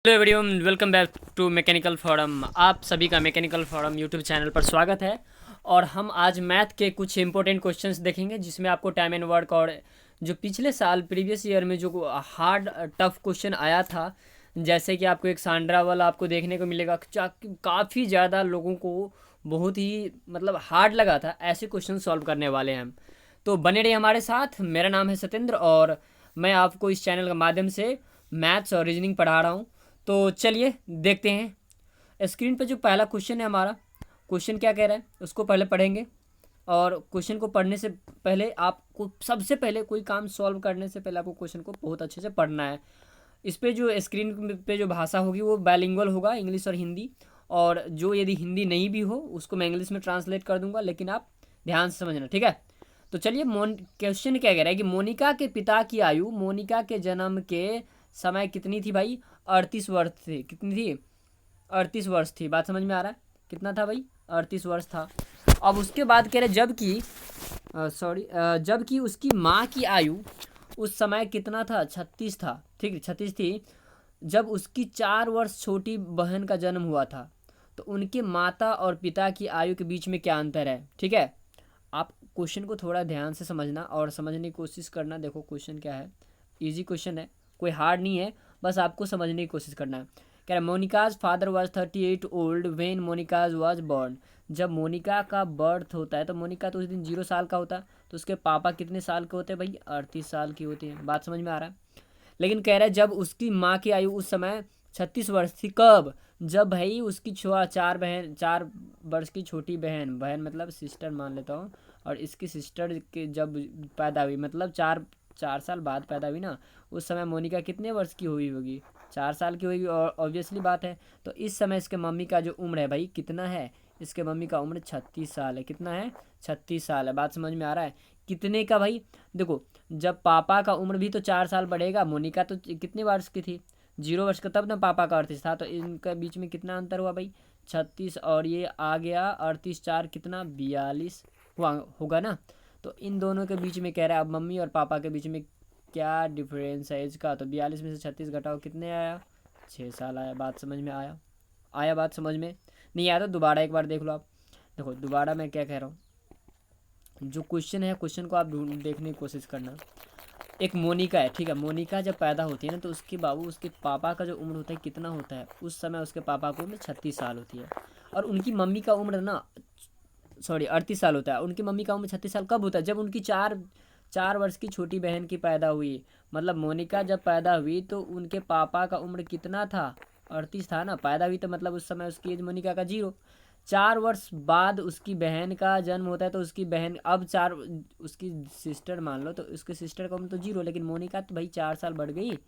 Hello everyone, welcome back to mechanical forum. आप सभी का मैकेनिकल फोरम यूट्यूब चैनल पर स्वागत है। और हम आज मैथ के कुछ इंपॉर्टेंट क्वेश्चंस देखेंगे जिसमें आपको टाइम एंड वर्क और जो पिछले साल प्रीवियस ईयर में जो हार्ड टफ क्वेश्चन आया था, जैसे कि आपको एक सांड्रा वाला आपको देखने को मिलेगा, काफ़ी ज़्यादा लोगों को बहुत ही मतलब हार्ड लगा था। ऐसे क्वेश्चन सॉल्व करने वाले हैं हम, तो बने रहिए हमारे साथ। मेरा नाम है सत्येंद्र और मैं आपको इस चैनल के माध्यम से मैथ्स और रीजनिंग पढ़ा रहा हूँ। तो चलिए देखते हैं स्क्रीन पर जो पहला क्वेश्चन है हमारा। क्वेश्चन क्या कह रहा है उसको पहले पढ़ेंगे, और क्वेश्चन को पढ़ने से पहले आपको सबसे पहले कोई काम सॉल्व करने से पहले आपको क्वेश्चन को बहुत अच्छे से पढ़ना है। इस पे जो स्क्रीन पे जो भाषा होगी वो बाइलिंगुअल होगा, इंग्लिश और हिंदी। और जो यदि हिंदी नहीं भी हो उसको मैं इंग्लिश में ट्रांसलेट कर दूंगा, लेकिन आप ध्यान से समझना, ठीक है। तो चलिए, क्वेश्चन क्या कह रहा है कि मोनिका के पिता की आयु मोनिका के जन्म के समय कितनी थी भाई? 38 वर्ष थी। कितनी थी? 38 वर्ष थी। बात समझ में आ रहा है? कितना था भाई? 38 वर्ष था। अब उसके बाद कह रहे जबकि उसकी माँ की आयु उस समय कितना था? 36 था। ठीक है, 36 थी जब उसकी 4 वर्ष छोटी बहन का जन्म हुआ था। तो उनके माता और पिता की आयु के बीच में क्या अंतर है? ठीक है, आप क्वेश्चन को थोड़ा ध्यान से समझना और समझने की कोशिश करना। देखो क्वेश्चन क्या है, इजी क्वेश्चन है, कोई हार्ड नहीं है, बस आपको समझने की कोशिश करना है। कह रहा है Monika's father was 38 old when Monika's was born. जब मोनिका का बर्थ होता है तो मोनिका तो उस दिन 0 साल का होता है, तो उसके पापा कितने साल के होते हैं भाई? 38 साल की होती है। बात समझ में आ रहा है? लेकिन कह रहा है जब उसकी माँ की आयु उस समय 36 वर्ष थी। कब? जब भाई उसकी 4 वर्ष की छोटी बहन, बहन मतलब सिस्टर मान लेता हूँ, और इसकी सिस्टर के जब पैदा हुई, मतलब 4 साल बाद पैदा हुई ना, उस समय मोनिका कितने वर्ष की हुई होगी? 4 साल की होगी, और ऑब्वियसली बात है। तो इस समय इसके मम्मी का जो उम्र है भाई कितना है? इसके मम्मी का उम्र 36 साल है। कितना है? 36 साल है। बात समझ में आ रहा है? कितने का भाई? देखो, जब पापा का उम्र भी तो 4 साल बढ़ेगा। मोनिका तो कितने वर्ष की थी? 0 वर्ष का, तब ना पापा का 38 था। तो इनका बीच में कितना अंतर हुआ भाई? 36, और ये आ गया 38, 4 कितना? 42 हुआ होगा ना। तो इन दोनों के बीच में कह रहा है, अब मम्मी और पापा के बीच में क्या डिफरेंस है इसका? तो 42 में से 36 घटाओ, कितने आया? 6 साल आया। बात समझ में आया? आया बात समझ में? नहीं आया तो दोबारा एक बार देख लो आप। देखो दोबारा मैं क्या कह रहा हूँ, जो क्वेश्चन है क्वेश्चन को आप ढूंढ देखने की कोशिश करना। एक मोनिका है, ठीक है। मोनिका जब पैदा होती है ना, तो उसके बाबू उसके पापा का जो उम्र होता है कितना होता है? उस समय उसके पापा को उम्र 36 साल होती है। और उनकी मम्मी का उम्र ना, सॉरी, 38 साल होता है। उनकी मम्मी का उम्र 36 साल कब होता है? जब उनकी 4 वर्ष की छोटी बहन की पैदा हुई। मतलब मोनिका जब पैदा हुई तो उनके पापा का उम्र कितना था? 38 था ना। पैदा हुई तो मतलब उस समय उसकी एज मोनिका का 0। 4 वर्ष बाद उसकी बहन का जन्म होता है, तो उसकी बहन अब उसकी सिस्टर मान लो, तो उसके सिस्टर का उम्र तो 0, लेकिन मोनिका तो भाई 4 साल बढ़ गई।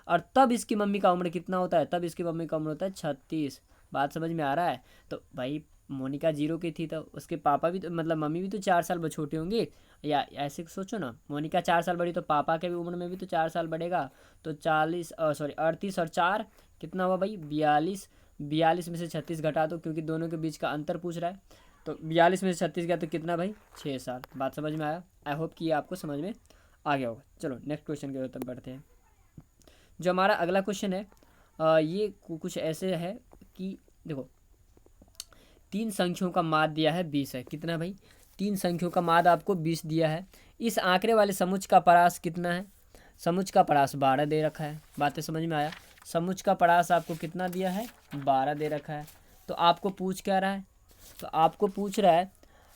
और तब इसकी मम्मी का उम्र कितना होता है? तब इसकी मम्मी का उम्र होता है 36। बात समझ में आ रहा है? तो भाई मोनिका 0 की थी तो उसके पापा भी तो मतलब मम्मी भी तो 4 साल छोटे होंगे। या ऐसे सोचो ना, मोनिका 4 साल बड़ी तो पापा के भी उम्र में भी तो 4 साल बढ़ेगा। तो 38 और 4 कितना हुआ भाई? 42। 42 में से 36 घटा दो, क्योंकि दोनों के बीच का अंतर पूछ रहा है। तो 42 में से 36 गया तो कितना भाई? 6 साल। बात समझ में आया? आई होप कि ये आपको समझ में आ गया होगा। चलो नेक्स्ट क्वेश्चन की तरफ बढ़ते हैं। जो हमारा अगला क्वेश्चन है, ये कुछ ऐसे है कि देखो, 3 संख्याओं का माध्य दिया है 20 है। कितना भाई? 3 संख्याओं का माध्य आपको 20 दिया है। इस आंकड़े वाले समुच्च का परास कितना है? समुच्च का परास 12 दे रखा है। बातें समझ में आया? समुच्च का परास आपको कितना दिया है? 12 दे रखा है। तो आपको पूछ क्या रहा है? तो आपको पूछ रहा है,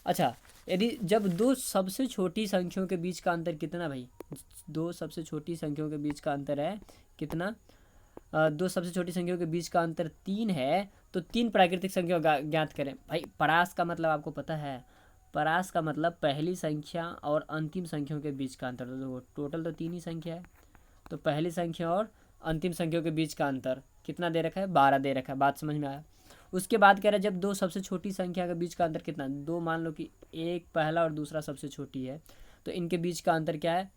अच्छा, यदि जब दो सबसे छोटी संख्याओं के बीच का अंतर कितना भाई? दो सबसे छोटी संख्याओं के बीच का अंतर है कितना? दो सबसे छोटी संख्याओं के बीच का अंतर 3 है, तो 3 प्राकृतिक संख्या ज्ञात करें। भाई परास का मतलब आपको पता है? परास का मतलब पहली संख्या और अंतिम संख्याओं के बीच का अंतर। तो टोटल तो 3 ही संख्या है, तो पहली संख्या और अंतिम संख्याओं के बीच का अंतर कितना दे रखा है? 12 दे रखा है। बात समझ में आया? उसके बाद कह रहा है जब दो सबसे छोटी संख्या के बीच का अंतर कितना? दो मान लो कि एक पहला और दूसरा सबसे छोटी है, तो इनके बीच का अंतर क्या है?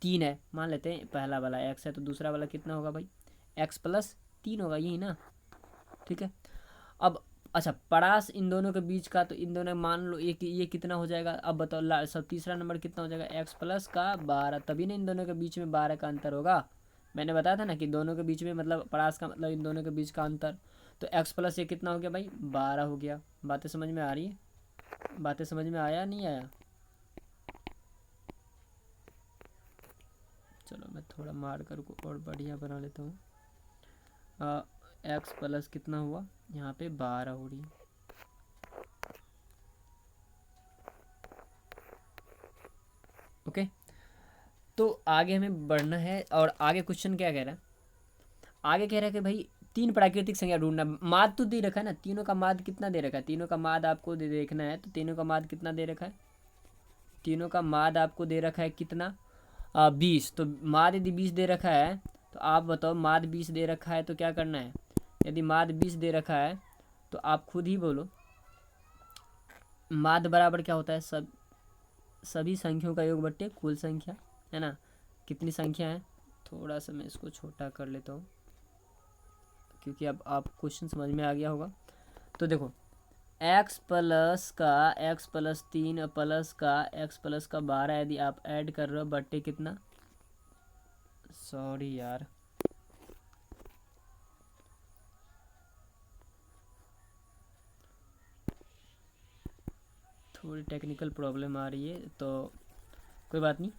3 है। मान लेते हैं पहला वाला x है, तो दूसरा वाला कितना होगा भाई? x+3 होगा, यही ना? ठीक है। अब अच्छा, परास इन दोनों के बीच का, तो इन दोनों मान लो ये कितना हो जाएगा? अब बताओ सब तीसरा नंबर कितना हो जाएगा? x+ का 12, तभी ना इन दोनों के बीच में 12 का अंतर होगा। मैंने बताया था ना कि दोनों के बीच में मतलब परास का मतलब इन दोनों के बीच का अंतर। तो x प्लस ये कितना हो गया भाई, 12 हो गया। बातें समझ में आ रही है? बातें समझ में आया नहीं आया? चलो मैं थोड़ा मार्कर को और बढ़िया बना लेता हूँ। एक्स प्लस कितना हुआ यहाँ पे, 12 हो रही है। ओके, तो आगे हमें बढ़ना है। और आगे क्वेश्चन क्या कह रहा है, आगे कह रहा है कि भाई तीन प्राकृतिक संख्या ढूंढना। माद तो दे रखा है ना, तीनों का माद कितना दे रखा है, तीनों का माद आपको देखना है। तो तीनों का माद कितना दे रखा है, तीनों का माद आपको दे रखा है कितना, 20। तो माद यदि 20 दे रखा है तो आप बताओ, माद 20 दे रखा है तो क्या करना है। यदि माद 20 दे रखा है तो आप खुद ही बोलो, माद बराबर क्या होता है, सभी संख्याओं का योग बट्टे कुल संख्या, है ना। कितनी संख्या है, थोड़ा सा मैं इसको छोटा कर लेता हूँ क्योंकि अब आप क्वेश्चन समझ में आ गया होगा। तो देखो, x प्लस 3 प्लस का x प्लस का 12 यदि आप ऐड कर रहे हो बट्टे कितना, सॉरी यार, थोड़ी टेक्निकल प्रॉब्लम आ रही है तो कोई बात नहीं।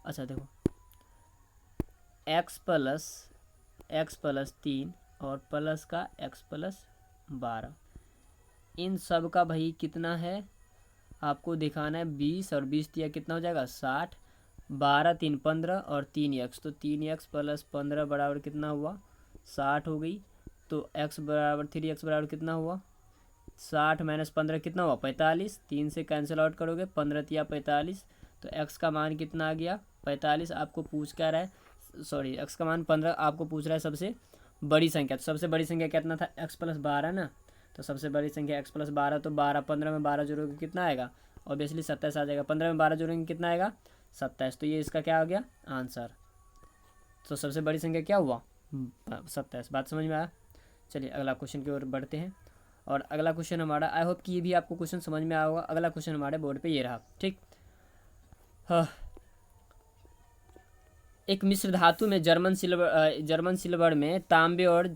अच्छा देखो, x प्लस 3 और प्लस का x प्लस 12, इन सब का भाई कितना है आपको दिखाना है, 20 और 20 दिया कितना हो जाएगा 60, 12 3 15 और 3x, तो 3x प्लस 15 बराबर कितना हुआ 60 हो गई। तो x बराबर 3x बराबर कितना हुआ 60 माइनस 15 कितना हुआ 45, 3 से कैंसिल आउट करोगे 15 तिया 45, तो x का मान कितना आ गया 45। आपको पूछ क्या रहा है, सॉरी x का मान 15 आपको पूछ रहा है सबसे बड़ी संख्या। तो सबसे बड़ी संख्या कितना था, x प्लस 12 ना। तो सबसे बड़ी संख्या x प्लस 12, तो 12 15 में 12 जोड़ोगे कितना आएगा, ऑब्वियसली 27 आ जाएगा। 15 में 12 जोड़ेंगे कितना आएगा 27, तो ये इसका क्या हो गया आंसर। तो सबसे बड़ी संख्या क्या हुआ 27। बात समझ में आया? चलिए अगला क्वेश्चन की ओर बढ़ते हैं। और अगला क्वेश्चन हमारा, आई होप कि ये भी आपको क्वेश्चन समझ में आया होगा। अगला क्वेश्चन हमारे बोर्ड पे ये रहा, ठीक। हाँ, एक मिश्र धातु में जर्मन सिल्वर में तांबे और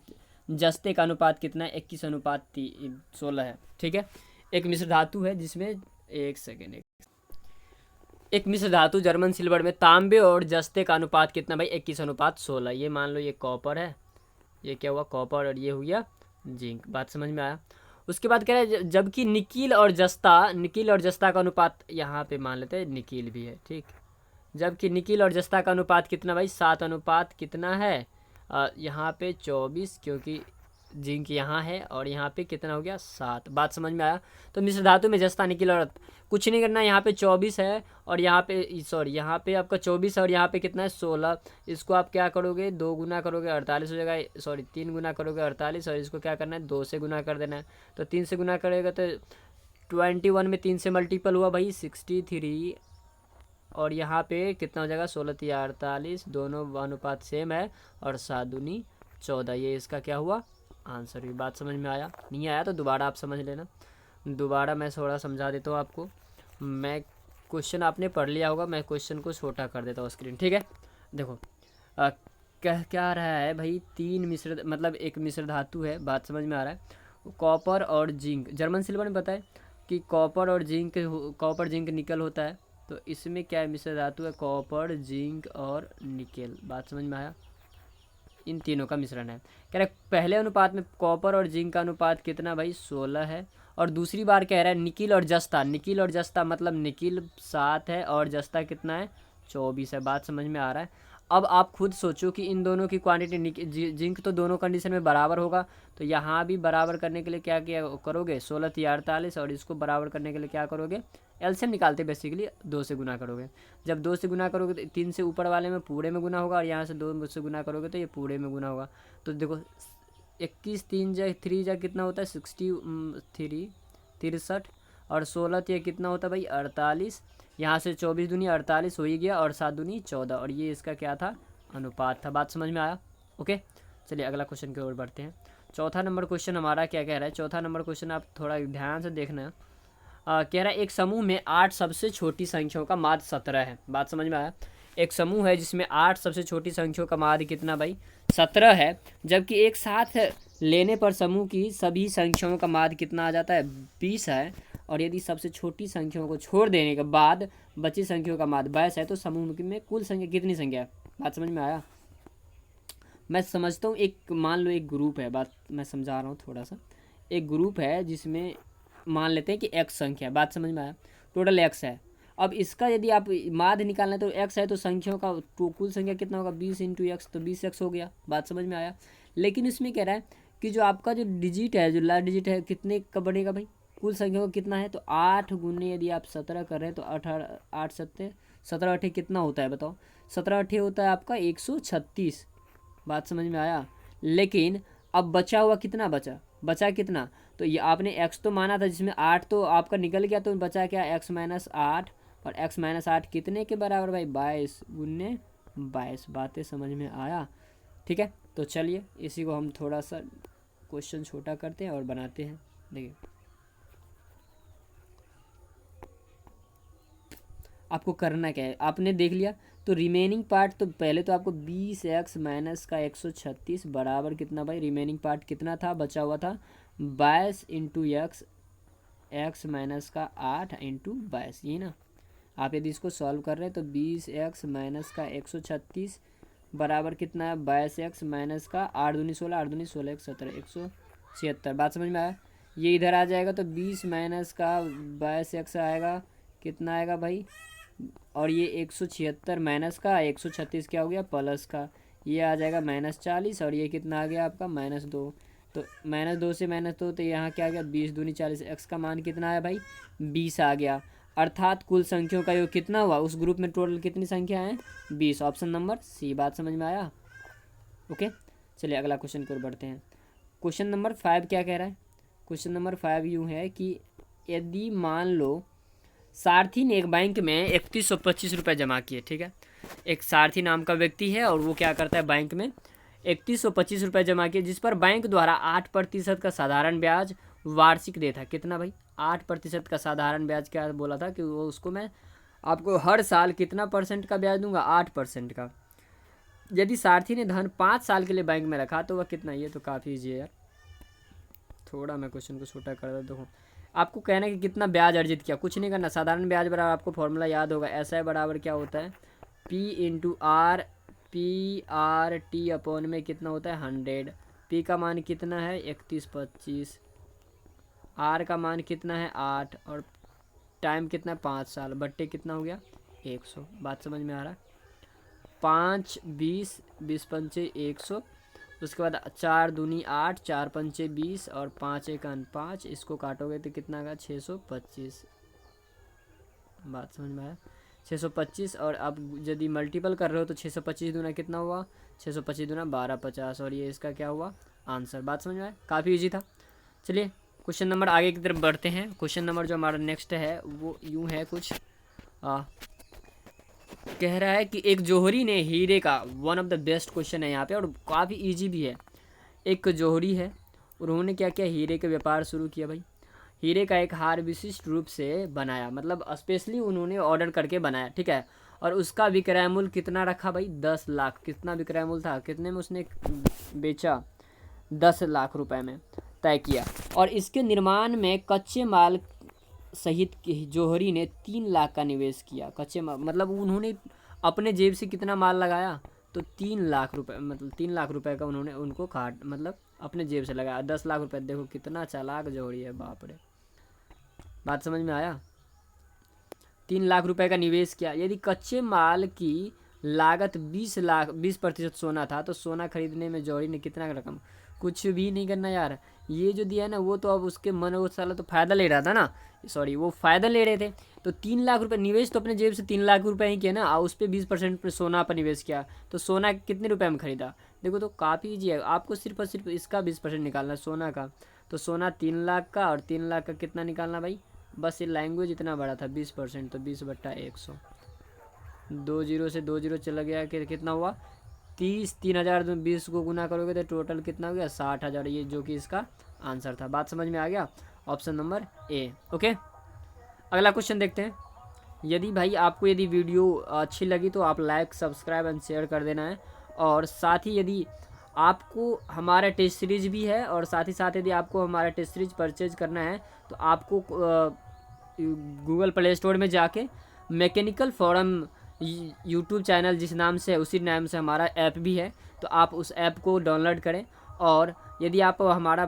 जस्ते का अनुपात कितना है, 21:16 है, ठीक है। एक मिश्र धातु है जिसमें, एक सेकेंड, एक मिश्र धातु जर्मन सिल्वर में तांबे और जस्ते का अनुपात कितना भाई, 21:16। ये मान लो ये कॉपर है, ये क्या हुआ कॉपर, और ये हो गया जिंक। बात समझ में आया? उसके बाद कह रहा है जबकि निकिल और जस्ता का अनुपात, यहाँ पे मान लेते हैं निकिल भी है, ठीक। जबकि निकिल और जस्ता का अनुपात कितना भाई, 7 अनुपात कितना है, यहाँ पे 24, क्योंकि जिंक यहाँ है, और यहाँ पे कितना हो गया 7। बात समझ में आया? तो मिश्र धातु में जस्ता निकिल और कुछ नहीं करना, यहाँ पे 24 है और यहाँ पे सॉरी यहाँ पे आपका 24 है और यहाँ पे कितना है 16। इसको आप क्या करोगे, 2 गुना करोगे 48 हो जाएगा, सॉरी 3 गुना करोगे 48, और इसको क्या करना है 2 से गुना कर देना है। तो 3 से गुना करेगा तो 21 में 3 से मल्टीपल हुआ भाई 63, और यहाँ पे कितना हो जाएगा 16 तिया 48, दोनों अनुपात सेम है, और 7 दूनी 14। ये इसका क्या हुआ आंसर भी। बात समझ में आया? नहीं आया तो दोबारा आप समझ लेना, दोबारा मैं थोड़ा समझा देता हूँ आपको। मैं क्वेश्चन आपने पढ़ लिया होगा, मैं क्वेश्चन को छोटा कर देता हूँ स्क्रीन, ठीक है। देखो क्या रहा है भाई, तीन मिश्र मतलब एक मिश्र धातु है, बात समझ में आ रहा है। कॉपर और जिंक, जर्मन सिल्वर में बताए कि कॉपर जिंक निकल होता है। तो इसमें क्या है, मिश्र धातु है कॉपर जिंक और निकेल। बात समझ में आया? इन तीनों का मिश्रण है। कह रहा है पहले अनुपात में कॉपर और जिंक का अनुपात कितना भाई 16 है, और दूसरी बार कह रहा है निकिल और जस्ता मतलब निकिल 7 है और जस्ता कितना है 24 है। बात समझ में आ रहा है? अब आप खुद सोचो कि इन दोनों की क्वांटिटी, जिंक तो दोनों कंडीशन में बराबर होगा, तो यहाँ भी बराबर करने के लिए क्या क्या करोगे 16 तिया 48, और इसको बराबर करने के लिए क्या करोगे, एलसीएम निकालते बेसिकली 2 से गुना करोगे। जब 2 से गुना करोगे तो 3 से ऊपर वाले में पूरे में गुना होगा, और यहाँ से 2 से गुना करोगे तो ये पूरे में गुना होगा। तो देखो 21 3 जा कितना होता है 63 63, और 16 ये कितना होता है भाई 48, यहाँ से 24 दूनी 48 हो ही गया, और 7 दूनी 14, और ये इसका क्या था अनुपात था। बात समझ में आया? ओके, चलिए अगला क्वेश्चन की ओर बढ़ते हैं। चौथा नंबर क्वेश्चन हमारा क्या कह रहा है, चौथा नंबर क्वेश्चन आप थोड़ा ध्यान से देखना कह रहा है एक समूह में 8 सबसे छोटी संख्याओं का माध्य 17 है। बात समझ में आया? एक समूह है जिसमें 8 सबसे छोटी संख्याओं का माध्य कितना भाई 17 है, जबकि एक साथ लेने पर समूह की सभी संख्याओं का माध्य कितना आ जाता है 20 है, और यदि सबसे छोटी संख्याओं को छोड़ देने के बाद बची संख्याओं का माध्य 22 है, तो समूह में कुल संख्या कितनी संख्या है? बात समझ में आया? मैं समझता हूँ, एक मान लो एक ग्रुप है, बात मैं समझा रहा हूँ थोड़ा सा। एक ग्रुप है जिसमें मान लेते हैं कि x संख्या है, बात समझ में आया, टोटल x है। अब इसका यदि आप माध्य निकालना है तो x है, तो संख्याओं का तो कुल संख्या कितना होगा 20 इंटू एक्स, तो 20x हो गया, बात समझ में आया। लेकिन इसमें कह रहा है कि जो आपका जो डिजिट है, जो लास्ट डिजिट है, कितने का बनेगा भाई, कुल संख्या का कितना है, तो 8 गुने यदि आप 17 कर रहे हैं तो 8 सत्ते 17 अठे कितना होता है बताओ, 17 अठे होता है आपका 136, बात समझ में आया। लेकिन अब बचा हुआ कितना बचा कितना, तो ये आपने x तो माना था जिसमें 8 तो आपका निकल गया, तो बचा क्या x माइनस 8, और x माइनस 8 कितने के बराबर भाई 22 गुने 22, बातें समझ में आया? ठीक है, तो चलिए इसी को हम थोड़ा सा क्वेश्चन छोटा करते हैं और बनाते हैं। देखिए आपको करना क्या है, आपने देख लिया, तो रिमेनिंग पार्ट तो पहले तो आपको 20x माइनस का 136 बराबर कितना भाई, रिमेनिंग पार्ट कितना था बचा हुआ था 22 इंटू एक्स, एक्स माइनस का 8 इंटू 22, ये ना। आप यदि इसको सॉल्व कर रहे हैं तो 20x माइनस का 136 बराबर कितना है 22x माइनस का 8 दूनी 16, 8 दूनी 16 17 176, बात समझ में आया। ये इधर आ जाएगा तो 20 माइनस का 22x आएगा, कितना आएगा भाई, और ये 176 माइनस का 136 क्या हो गया प्लस का, ये आ जाएगा -40, और ये कितना आ गया आपका -2, तो -2 से -2, तो यहाँ क्या आ गया 20 दूनी 40, एक्स का मान कितना आया भाई 20 आ गया। अर्थात कुल संख्याओं का योग कितना हुआ, उस ग्रुप में टोटल कितनी संख्या है 20, ऑप्शन नंबर सी, बात समझ में आया? ओके, चलिए अगला क्वेश्चन की ओर बढ़ते हैं। क्वेश्चन नंबर 5 क्या कह रहा है, क्वेश्चन नंबर 5 यूँ है कि यदि मान लो सारथी ने एक बैंक में 3125 रुपये जमा किए, ठीक है, एक सारथी नाम का व्यक्ति है और वो क्या करता है बैंक में 3125 रुपये जमा किए, जिस पर बैंक द्वारा 8% का साधारण ब्याज वार्षिक देता, कितना भाई 8% का साधारण ब्याज, क्या बोला था कि वो उसको मैं आपको हर साल कितना % का ब्याज दूंगा 8% का। यदि सारथी ने धन 5 साल के लिए बैंक में रखा तो वह कितना, ये तो काफ़ी ईजी है यार, थोड़ा मैं क्वेश्चन को छोटा कर देता हूँ। आपको कहना है कि कितना ब्याज अर्जित किया, कुछ नहीं करना, साधारण ब्याज बराबर आपको फॉर्मूला याद होगा, ऐसा बराबर क्या होता है P into R, PRT upon में कितना होता है 100, P का मान कितना है 3125, R का मान कितना है 8, और टाइम कितना 5 साल, बट्टे कितना हो गया 100, बात समझ में आ रहा है। 5 20 20 पंचे 100, उसके बाद 4 दूनी 8, 4 पंचे 20, और 5 एक 5, इसको काटोगे तो कितना आएगा 625, बात समझ में आया 625, और अब यदि मल्टीपल कर रहे हो तो 625 दूना कितना हुआ 625 दूना 1250, और ये इसका क्या हुआ आंसर, बात समझ में आया, काफ़ी इजी था। चलिए क्वेश्चन नंबर आगे की तरफ बढ़ते हैं। क्वेश्चन नंबर जो हमारा नेक्स्ट है वो यूँ है कुछ कह रहा है कि एक जौहरी ने हीरे का, one of the best question है यहाँ पे और काफ़ी इजी भी है। एक जौहरी है, उन्होंने क्या किया हीरे का व्यापार शुरू किया भाई, हीरे का एक हार विशिष्ट रूप से बनाया, मतलब स्पेशली उन्होंने ऑर्डर करके बनाया, ठीक है, और उसका विक्रय मूल्य कितना रखा भाई 10 लाख, कितना विक्रय मूल्य था, कितने में उसने बेचा 10 लाख रुपए में तय किया, और इसके निर्माण में कच्चे माल सहित जौहरी ने 3 लाख का निवेश किया, कच्चे माल मतलब उन्होंने अपने जेब से कितना माल लगाया, तो 3 लाख रुपए, मतलब 3 लाख रुपए का उन्होंने उनको काट मतलब अपने जेब से लगाया, 10 लाख रुपए, देखो कितना चालाक जौहरी है, बाप रे, बात समझ में आया। 3 लाख रुपए का निवेश किया, यदि कच्चे माल की लागत 20% सोना था, तो सोना खरीदने में जौहरी ने कितना रकम, कुछ भी नहीं करना यार, ये जो दिया है ना वो तो अब उसके मन वो साला तो फ़ायदा ले रहा था ना, सॉरी वो फ़ायदा ले रहे थे, तो 3 लाख रुपए निवेश तो अपने जेब से 3 लाख रुपए ही किया ना, और उस पर 20% पर सोना पर निवेश किया, तो सोना कितने रुपए में खरीदा, देखो तो काफ़ी ईजी है, आपको सिर्फ और सिर्फ इसका 20% निकालना है सोना का, तो सोना 3 लाख का और 3 लाख का कितना निकालना भाई, बस ये लैंग्वेज इतना बड़ा था 20%, तो 20/100, 2 जीरो से 2 जीरो चला गया कि कितना हुआ 30, 3000 20 को गुना करोगे तो टोटल कितना हो गया 60,000, ये जो कि इसका आंसर था, बात समझ में आ गया, ऑप्शन नंबर ए। ओके, अगला क्वेश्चन देखते हैं। यदि भाई आपको यदि वीडियो अच्छी लगी तो आप लाइक सब्सक्राइब एंड शेयर कर देना है। और साथ ही यदि आपको हमारा टेस्ट सीरीज भी है, और साथ ही साथ यदि आपको हमारा टेस्ट सीरीज परचेज करना है तो आपको गूगल प्ले स्टोर में जाके मैकेनिकल फोरम यूट्यूब चैनल जिस नाम से है उसी नाम से हमारा ऐप भी है, तो आप उस ऐप को डाउनलोड करें। और यदि आप हमारा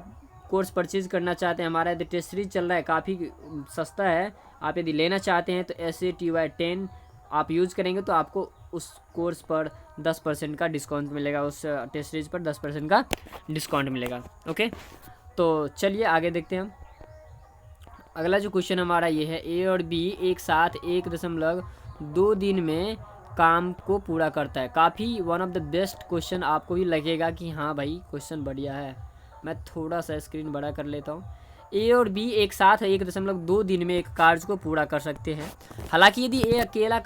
कोर्स परचेज़ करना चाहते हैं, हमारा यदि टेस्ट सीरीज चल रहा है, काफ़ी सस्ता है, आप यदि लेना चाहते हैं तो SATY10 आप यूज़ करेंगे तो आपको उस कोर्स पर 10% का डिस्काउंट मिलेगा, उस टेस्ट सीरीज पर 10% का डिस्काउंट मिलेगा। ओके, तो चलिए आगे देखते हैं हम। अगला जो क्वेश्चन हमारा ये है, A और B एक साथ 1.2 दिन में काम को पूरा करता है। काफ़ी one of the best question, आपको भी लगेगा कि हाँ भाई क्वेश्चन बढ़िया है। मैं थोड़ा सा स्क्रीन बड़ा कर लेता हूँ। A और B एक साथ 1.2 दिन में एक कार्य को पूरा कर सकते हैं। हालांकि यदि A अकेला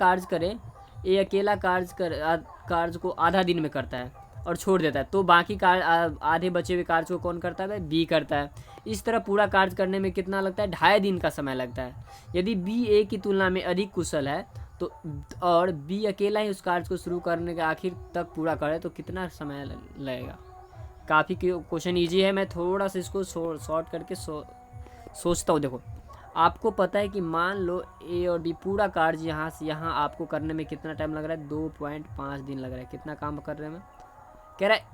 कार्य को आधा दिन में करता है और छोड़ देता है, तो बाकी कार्य आधे बचे हुए कार्य को कौन करता है? B करता है। इस तरह पूरा कार्य करने में कितना लगता है? 2.5 दिन का समय लगता है। यदि B A की तुलना में अधिक कुशल है तो, और B अकेला ही उस कार्य को शुरू करने के आखिर तक पूरा करे तो कितना समय लगेगा? काफ़ी क्वेश्चन ईजी है, मैं थोड़ा सा इसको शॉर्ट करके सोचता हूँ। देखो, आपको पता है कि मान लो A और B पूरा कार्य यहाँ से यहाँ आपको करने में कितना टाइम लग रहा है? 2.5 दिन लग रहा है। कितना काम कर रहे हैं? मैं कह रहा है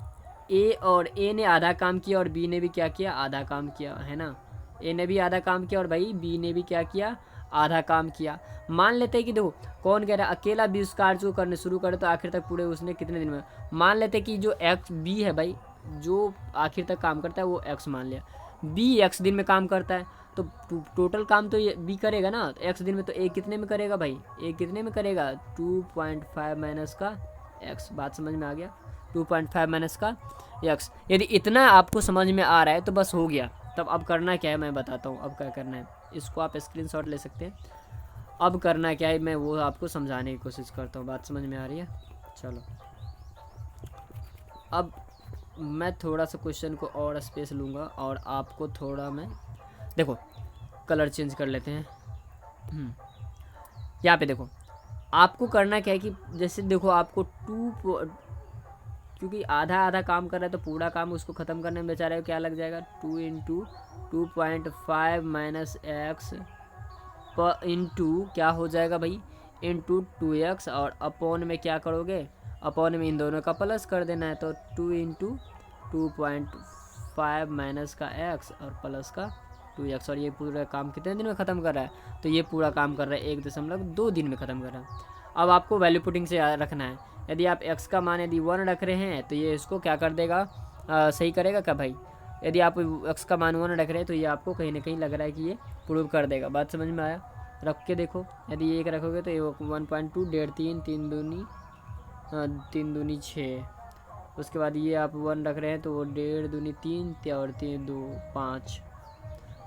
A ने आधा काम किया और B ने भी क्या किया? आधा काम किया, है ना। A ने भी आधा काम किया और भाई B ने भी क्या किया? आधा काम किया। मान लेते हैं कि देखो, कौन कह रहा है अकेला B उस कार्य को करने शुरू करे तो आखिर तक पूरे उसने कितने दिन में? मान लेते हैं कि जो B है भाई, जो आखिर तक काम करता है वो X मान लिया। B X दिन में काम करता है तो टोटल काम तो ये B करेगा ना, तो X दिन में, तो A कितने में करेगा भाई? A कितने में करेगा? 2.5 माइनस का X। बात समझ में आ गया? 2.5 माइनस का X। यदि इतना आपको समझ में आ रहा है तो बस हो गया। तब अब करना क्या है मैं बताता हूँ। अब क्या करना है, इसको आप स्क्रीनशॉट ले सकते हैं। अब करना क्या है मैं वो आपको समझाने की कोशिश करता हूँ। बात समझ में आ रही है? चलो, अब मैं थोड़ा सा क्वेश्चन को और स्पेस लूँगा और आपको थोड़ा मैं, देखो कलर चेंज कर लेते हैं। यहाँ पे देखो, आपको करना क्या है कि जैसे देखो आपको क्योंकि आधा आधा काम कर रहा है तो पूरा काम उसको ख़त्म करने में बेचारे को क्या लग जाएगा? 2 × 2.5 माइनस एक्स इंटू क्या हो जाएगा भाई? इंटू 2x, और अपॉन में क्या करोगे? अपॉन में इन दोनों का प्लस कर देना है, तो 2 × 2.5 माइनस का x और प्लस का 2x। और ये पूरा काम कितने दिन में ख़त्म कर रहा है? तो ये पूरा काम कर रहा है 1.2 दिन में ख़त्म कर रहा है। अब आपको वैल्यू पुटिंग से याद रखना है। यदि आप x का मान यदि 1 रख रहे हैं तो ये इसको क्या कर देगा? सही करेगा क्या भाई? यदि आप x का मान 1 रख रहे हैं तो ये आपको कहीं ना कहीं लग रहा है कि ये प्रूव कर देगा। बात समझ में आया? रख के देखो, यदि एक रखोगे तो ये 1.2, 1.5, 3 दूनी 6। उसके बाद ये आप 1 रख रहे हैं तो वो 1.5 दूनी 3 और 3 2 5।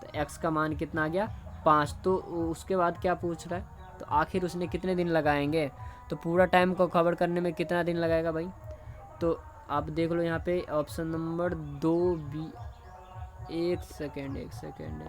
तो x का मान कितना आ गया? 5। तो उसके बाद क्या पूछ रहा है? तो आखिर उसने कितने दिन लगाएंगे? तो पूरा टाइम को कवर करने में कितना दिन लगाएगा भाई? तो आप देख लो यहाँ पे ऑप्शन नंबर 2 B। एक सेकेंड।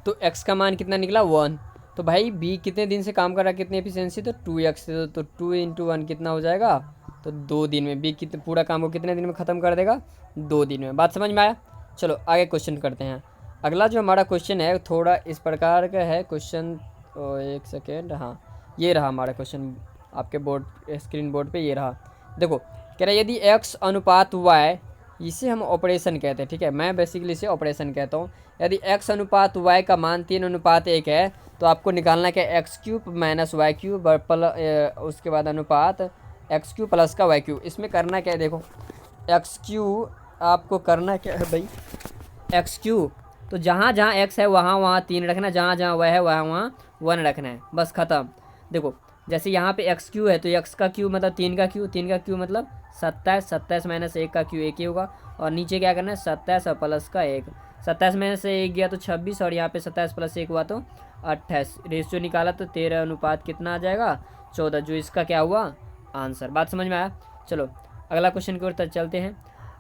तो x का मान कितना निकला? 1। तो भाई B कितने दिन से काम कर रहा है, कितनी एफिशिएंसी? तो 2x। तो 2 × 1 कितना हो जाएगा? तो 2 दिन में। B कितने पूरा काम को कितने दिन में ख़त्म कर देगा? 2 दिन में। बात समझ में आया? चलो आगे क्वेश्चन करते हैं। अगला जो हमारा क्वेश्चन है थोड़ा इस प्रकार का है क्वेश्चन। एक सेकेंड, हाँ ये रहा हमारा क्वेश्चन आपके स्क्रीन बोर्ड पे, ये रहा। देखो कह रहा है यदि x अनुपात y, इसे हम ऑपरेशन कहते हैं, ठीक है। मैं बेसिकली इसे ऑपरेशन कहता हूँ। यदि x अनुपात y का मान 3:1 है तो आपको निकालना क्या? x³ माइनस y³ उसके बाद अनुपात x³ प्लस का y³। इसमें करना क्या है? देखो x³ आपको करना क्या है भाई? x³ तो जहाँ जहाँ x है वहाँ 3 रखना, जहाँ जहाँ y है वहाँ 1 रखना है, बस ख़त्म। देखो जैसे यहाँ पे x³ है तो x का क्यू मतलब 3 का क्यू, 3 का क्यू मतलब 27, 27 माइनस 1 का क्यू 1 ही होगा। और नीचे क्या करना है? 27 और प्लस का 1। 27 में से 1 गया तो 26, और यहाँ पे 27 प्लस 1 हुआ तो 28। रेशियो निकाला तो 13 अनुपात कितना आ जाएगा? 14, जो इसका क्या हुआ? आंसर। बात समझ में आया? चलो अगला क्वेश्चन की ओर चलते हैं।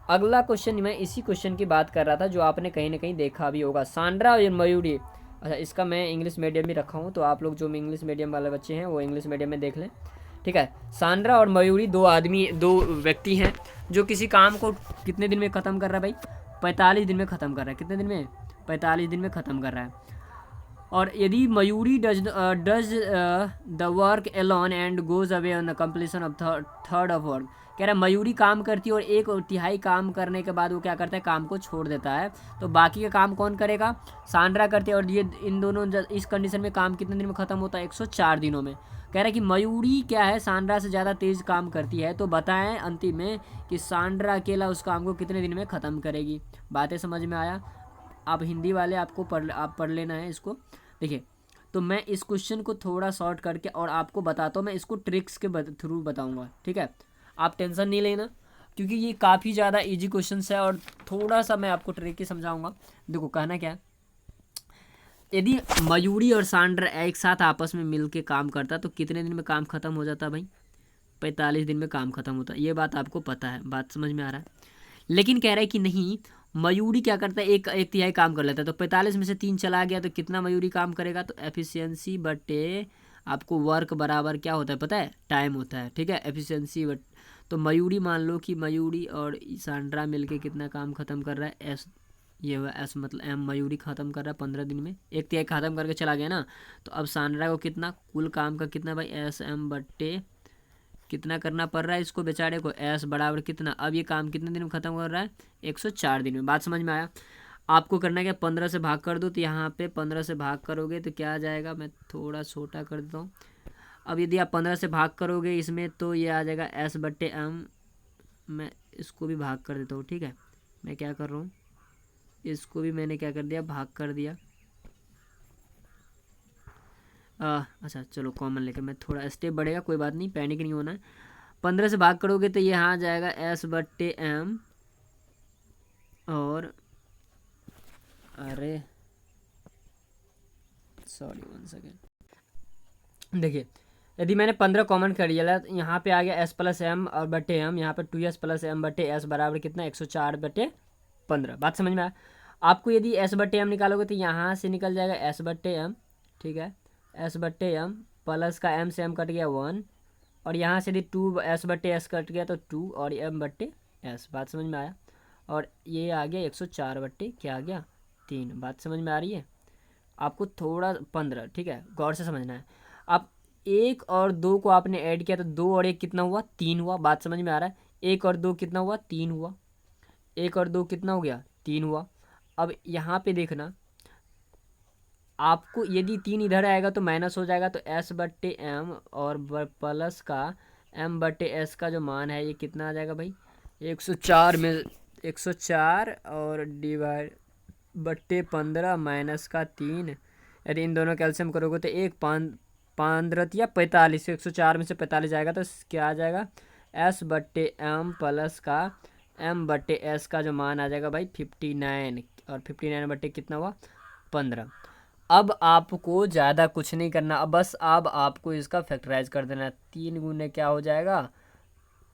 अगला क्वेश्चन मैं इसी क्वेश्चन की बात कर रहा था जो आपने कहीं ना कहीं देखा भी होगा। सांड्रा और मयूरी अच्छा, इसका मैं इंग्लिश मीडियम भी रखा हूँ, तो आप लोग जो इंग्लिश मीडियम वाले बच्चे हैं वो इंग्लिश मीडियम में देख लें, ठीक है। सांड्रा और मयूरी दो व्यक्ति हैं जो किसी काम को कितने दिन में ख़त्म कर रहा है भाई? 45 दिन में ख़त्म कर रहा है। कितने दिन में? 45 दिन में ख़त्म कर रहा है। और यदि Mayuri does the work alone and goes away on the completion of third of work, कह रहा है मयूरी काम करती है और एक तिहाई काम करने के बाद वो क्या करता है, काम को छोड़ देता है, तो बाकी का काम कौन करेगा? सांड्रा करती है। और ये इन दोनों इस कंडीशन में काम कितने दिन में ख़त्म होता है? 104 दिनों में। कह रहा है कि मयूरी क्या है, सांड्रा से ज़्यादा तेज़ काम करती है, तो बताएं अंतिम में कि सांड्रा अकेला उस काम को कितने दिन में ख़त्म करेगी। बातें समझ में आया? आप हिंदी वाले आप पढ़ लेना है इसको। देखिए, तो मैं इस क्वेश्चन को थोड़ा शॉर्ट करके और आपको बताता हूँ, मैं इसको ट्रिक्स के थ्रू बताऊँगा, ठीक है। आप टेंशन नहीं लेना, क्योंकि ये काफ़ी ज़्यादा इजी क्वेश्चन है और थोड़ा सा मैं आपको ट्रिक ही समझाऊँगा। देखो, कहना क्या है, यदि मयूरी और सांड्रा एक साथ आपस में मिल के काम करता तो कितने दिन में काम ख़त्म हो जाता भाई? 45 दिन में काम ख़त्म होता। ये बात आपको पता है, बात समझ में आ रहा है। लेकिन कह रहा है कि नहीं, मयूरी क्या करता है, एक तिहाई काम कर लेता है, तो 45 में से 3 चला गया तो कितना मयूरी काम करेगा? तो एफिशिएंसी बटे आपको वर्क बराबर क्या होता है पता है? टाइम होता है, ठीक है। एफिशिएंसी बट, तो मयूरी मान लो कि मयूरी और सांड्रा मिलके कितना काम खत्म कर रहा है? एस, ये हुआ एस, मतलब एम मयूरी ख़त्म कर रहा है 15 दिन में, एक तिहाई ख़त्म करके चला गया ना। तो अब सांड्रा को कितना, कुल काम का कितना भाई? एस एम बट्टे कितना करना पड़ रहा है इसको बेचारे को? एस बराबर कितना? अब ये काम कितने दिन में ख़त्म कर रहा है? 104 दिन में। बात समझ में आया? आपको करना क्या, 15 से भाग कर दो, तो यहाँ पे 15 से भाग करोगे तो क्या आ जाएगा? मैं थोड़ा छोटा कर देता हूँ। अब यदि आप 15 से भाग करोगे इसमें तो ये आ जाएगा एस बट्टे एम। मैं इसको भी भाग कर देता हूँ, ठीक है। मैं क्या कर रहा हूँ, इसको भी मैंने क्या कर दिया, भाग कर दिया। अच्छा चलो, कॉमन लेकर मैं थोड़ा स्टेप बढ़ेगा, कोई बात नहीं, पैनिक नहीं होना है। 15 से भाग करोगे तो ये यहाँ आ जाएगा एस बट्टे एम, और अरे सॉरी 1 सेकेंड। देखिए, यदि मैंने 15 कॉमन कर लिया तो यहाँ पे आ गया एस प्लस एम और बटे एम, यहाँ पे 2s प्लस एम बटे एस बराबर कितना? 104 बटे 15। बात समझ में आया? आपको यदि एस बटे एम निकालोगे तो यहाँ से निकल जाएगा एस बटे एम, ठीक है। एस बटे एम प्लस का एम से एम कट गया 1, और यहाँ से यदि 2 एस बटे एस कट गया तो 2 और एम बटे एस। बात समझ में आया? और ये आ गया 104 बट्टे क्या आ गया? 3। बात समझ में आ रही है? आपको थोड़ा 15, ठीक है, गौर से समझना है। अब 1 और 2 को आपने ऐड किया तो 2 और 1 कितना हुआ? 3 हुआ। बात समझ में आ रहा है? 1 और 2 कितना हुआ? 3 हुआ। 1 और 2 कितना हो गया? 3 हुआ। अब यहाँ पे देखना, आपको यदि 3 इधर आएगा तो माइनस हो जाएगा, तो एस बट्टे एम और प्लस का एम बट्टे एस का जो मान है ये कितना आ जाएगा भाई? 104 में 104 और डिवाइड बट्टे 15 माइनस का 3, यदि इन दोनों कैल्शियम करोगे तो 15 या 45, 104 में से 45 आएगा तो क्या आ जाएगा? एस बट्टे एम प्लस का एम बट्टे एस का जो मान आ जाएगा भाई 59, और 59 बट्टे कितना हुआ? 15। अब आपको ज़्यादा कुछ नहीं करना, अब बस अब आपको इसका फैक्टराइज कर देना। 3 गुने क्या हो जाएगा?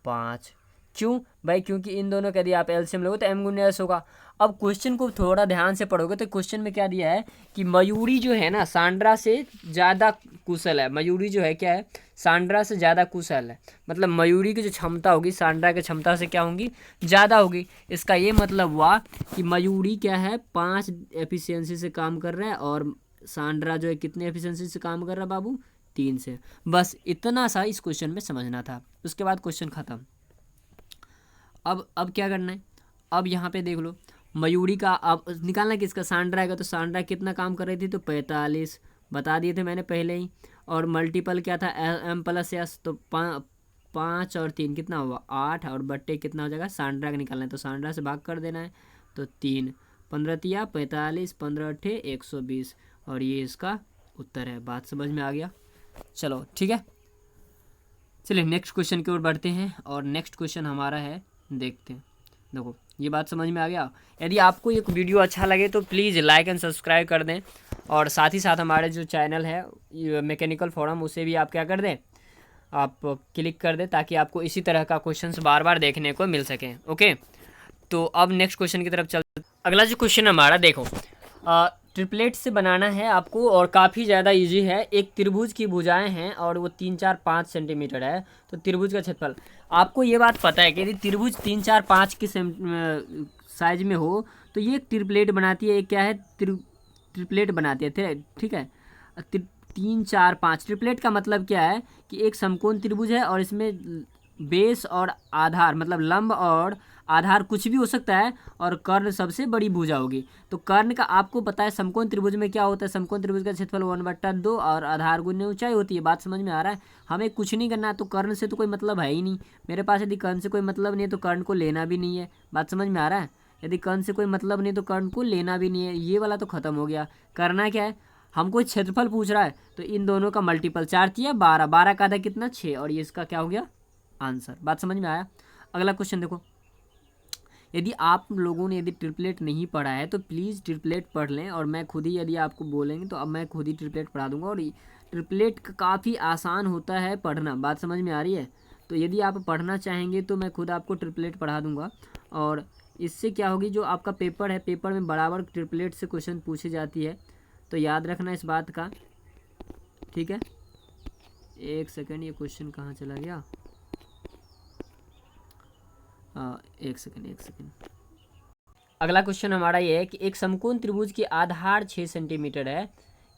5। क्यों भाई? क्योंकि इन दोनों का यदि आप एलसीएम लोगे तो एम गुने एस होगा। अब क्वेश्चन को थोड़ा ध्यान से पढ़ोगे तो क्वेश्चन में क्या दिया है कि मयूरी जो है ना सांड्रा से ज़्यादा कुशल है। मयूरी जो है क्या है? सांड्रा से ज़्यादा कुशल है, मतलब मयूरी की जो क्षमता होगी सांड्रा की क्षमता से क्या होगी? ज़्यादा होगी। इसका ये मतलब हुआ कि मयूरी क्या है? 5 एफिशिएंसी से काम कर रहा है, और सांड्रा जो है कितने एफिशिएंसी से काम कर रहा है बाबू? 3 से। बस इतना सा इस क्वेश्चन में समझना था, उसके बाद क्वेश्चन ख़त्म। अब क्या करना है? अब यहाँ पे देख लो, मयूरी का अब निकालना किसका? सांड्रा का। तो सांड्रा कितना काम कर रही थी? तो 45 बता दिए थे मैंने पहले ही। और मल्टीपल क्या था? एम प्लस एस, तो 5 और 3 कितना हुआ? 8, और बट्टे कितना हो जाएगा? सांड्रा का निकालना है तो सांड्रा से भाग कर देना है, तो 3 15 तिया 45, 15 अट्ठे 120, और ये इसका उत्तर है। बात समझ में आ गया? चलो ठीक है, चलिए नेक्स्ट क्वेश्चन की ओर बढ़ते हैं, और नेक्स्ट क्वेश्चन हमारा है, देखते हैं। देखो, ये बात समझ में आ गया? यदि आपको ये वीडियो अच्छा लगे तो प्लीज़ लाइक एंड सब्सक्राइब कर दें, और साथ ही साथ हमारे जो चैनल है मैकेनिकल फोरम, उसे भी आप क्या कर दें, आप क्लिक कर दें, ताकि आपको इसी तरह का क्वेश्चंस बार बार देखने को मिल सकें। ओके, तो अब नेक्स्ट क्वेश्चन की तरफ चलते। अगला जो क्वेश्चन हमारा देखो, ट्रिपलेट से बनाना है आपको और काफ़ी ज़्यादा इजी है। एक त्रिभुज की भुजाएं हैं और वो 3-4-5 सेंटीमीटर है, तो त्रिभुज का क्षेत्रफल। आपको ये बात पता है कि यदि त्रिभुज 3-4-5 के साइज में हो तो ये एक ट्रिपलेट बनाती है। एक क्या है, ट्रिपलेट बनाती है, ठीक है। 3-4-5 ट्रिपलेट का मतलब क्या है कि एक समकोण त्रिभुज है और इसमें बेस और आधार, मतलब लंब और आधार कुछ भी हो सकता है, और कर्ण सबसे बड़ी भुजा होगी। तो कर्ण का आपको पता है समकोण त्रिभुज में क्या होता है, समकोण त्रिभुज का क्षेत्रफल 1/2 और आधार गुने ऊंचाई होती है। बात समझ में आ रहा है। हमें कुछ नहीं करना है, तो कर्ण से तो कोई मतलब है ही नहीं। मेरे पास यदि कर्ण से कोई मतलब नहीं है तो कर्ण को लेना भी नहीं है। बात समझ में आ रहा है। यदि कर्ण से कोई मतलब नहीं तो कर्ण को लेना भी नहीं है। ये वाला तो खत्म हो गया। करना क्या है, हमको क्षेत्रफल पूछ रहा है तो इन दोनों का मल्टीपल 4 12, 12 का आधा कितना 6, और ये इसका क्या हो गया आंसर। बात समझ में आया। अगला क्वेश्चन देखो, यदि आप लोगों ने यदि ट्रिपलेट नहीं पढ़ा है तो प्लीज़ ट्रिपलेट पढ़ लें, और मैं खुद ही यदि आपको बोलेंगे तो अब मैं खुद ही ट्रिपलेट पढ़ा दूंगा। और ट्रिपलेट काफ़ी आसान होता है पढ़ना। बात समझ में आ रही है। तो यदि आप पढ़ना चाहेंगे तो मैं खुद आपको ट्रिपलेट पढ़ा दूंगा, और इससे क्या होगी, जो आपका पेपर है, पेपर में बराबर ट्रिपलेट से क्वेश्चन पूछी जाती है, तो याद रखना इस बात का, ठीक है। एक सेकेंड, ये क्वेश्चन कहाँ चला गया, एक सेकेंड। अगला क्वेश्चन हमारा ये है कि एक समकोण त्रिभुज की आधार 6 सेंटीमीटर है।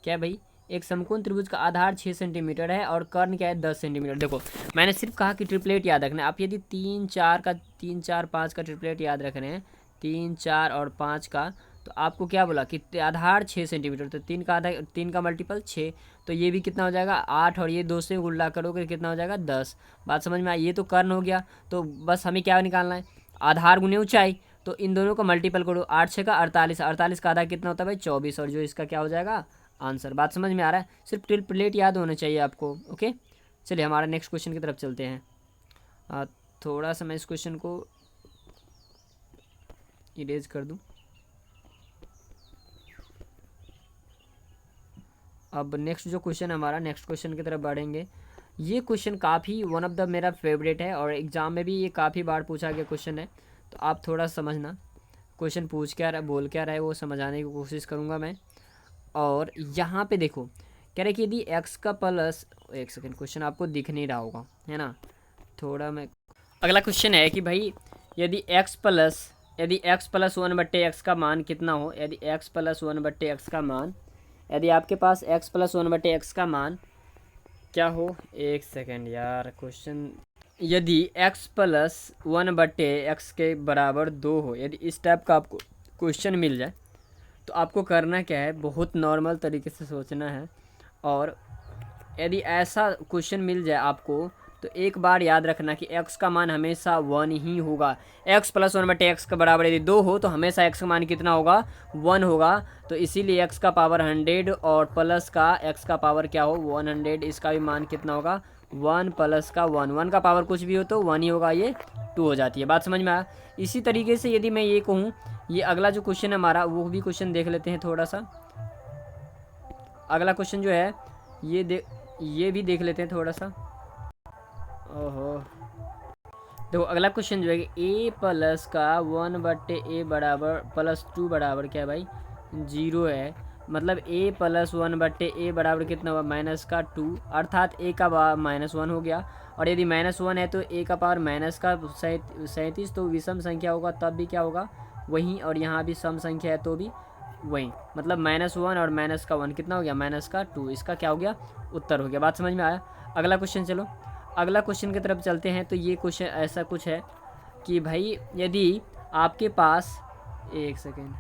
क्या भाई, एक समकोण त्रिभुज का आधार 6 सेंटीमीटर है और कर्ण क्या है 10 सेंटीमीटर। देखो मैंने सिर्फ कहा कि ट्रिपलेट याद रखना है। आप यदि 3-4-5 का ट्रिपलेट याद रख रहे हैं, 3, 4 और 5 का, तो आपको क्या बोला कि आधार 6 सेंटीमीटर, तो 3 का आधा, 3 का मल्टीपल 6, तो ये भी कितना हो जाएगा 8, और ये 2 से गुणा करोगे कितना हो जाएगा 10। बात समझ में आई। ये तो कर्ण हो गया। तो बस हमें क्या निकालना है, आधार गुने ऊंचाई। तो इन दोनों का मल्टीपल करो, 8 6 का 48, 48 का आधा कितना होता है भाई 24, और जो इसका क्या हो जाएगा आंसर। बात समझ में आ रहा है। सिर्फ ट्रिपलेट याद होना चाहिए आपको। ओके, चलिए हमारा नेक्स्ट क्वेश्चन की तरफ चलते हैं। थोड़ा सा मैं इस क्वेश्चन को इरेज कर दूं। अब नेक्स्ट जो क्वेश्चन है हमारा, नेक्स्ट क्वेश्चन की तरफ बढ़ेंगे। ये क्वेश्चन काफ़ी वन ऑफ द मेरा फेवरेट है, और एग्ज़ाम में भी ये काफ़ी बार पूछा गया क्वेश्चन है। तो आप थोड़ा समझना, क्वेश्चन पूछ क्या रहा है, बोल क्या रहा है, वो समझाने की कोशिश करूँगा मैं। और यहाँ पे देखो, कह रहे कि यदि एक्स का प्लस, एक सेकेंड, क्वेश्चन आपको दिख नहीं रहा होगा, है ना, थोड़ा मैं। अगला क्वेश्चन है कि भाई यदि x प्लस 1/x का मान कितना हो, यदि x प्लस 1/x का मान, यदि आपके पास x प्लस 1/x का मान क्या हो, एक सेकेंड यार, क्वेश्चन, यदि x प्लस 1/x के बराबर 2 हो, यदि इस टाइप का आपको क्वेश्चन मिल जाए तो आपको करना क्या है, बहुत नॉर्मल तरीके से सोचना है। और यदि ऐसा क्वेश्चन मिल जाए आपको तो एक बार याद रखना कि x का मान हमेशा 1 ही होगा। x प्लस 1/x के बराबर यदि 2 हो तो हमेशा x का मान कितना होगा 1 होगा। तो इसीलिए x का पावर 100 और प्लस का x का पावर क्या हो 100, इसका भी मान कितना होगा 1 प्लस का 1, 1 का पावर कुछ भी हो तो 1 ही होगा, ये 2 हो जाती है। बात समझ में आया। इसी तरीके से यदि मैं ये कहूँ, ये अगला जो क्वेश्चन है हमारा, वो भी क्वेश्चन देख लेते हैं थोड़ा सा। अगला क्वेश्चन जो है ये भी देख लेते हैं थोड़ा सा। ओहो, देखो अगला क्वेश्चन जो है कि a प्लस का 1/a बराबर प्लस 2 बराबर क्या है भाई 0 है। मतलब a प्लस 1/a बराबर कितना हुआ माइनस का 2, अर्थात a का पावर -1 हो गया। और यदि -1 है तो a का पावर माइनस का 37, तो विषम संख्या होगा तब भी क्या होगा वहीं, और यहाँ भी सम संख्या है तो भी वहीं। मतलब -1 और माइनस का 1 कितना हो गया माइनस का 2, इसका क्या हो गया उत्तर हो गया। बात समझ में आया। अगला क्वेश्चन, चलो अगला क्वेश्चन की तरफ चलते हैं। तो ये क्वेश्चन ऐसा कुछ है कि भाई यदि आपके पास, एक सेकेंड,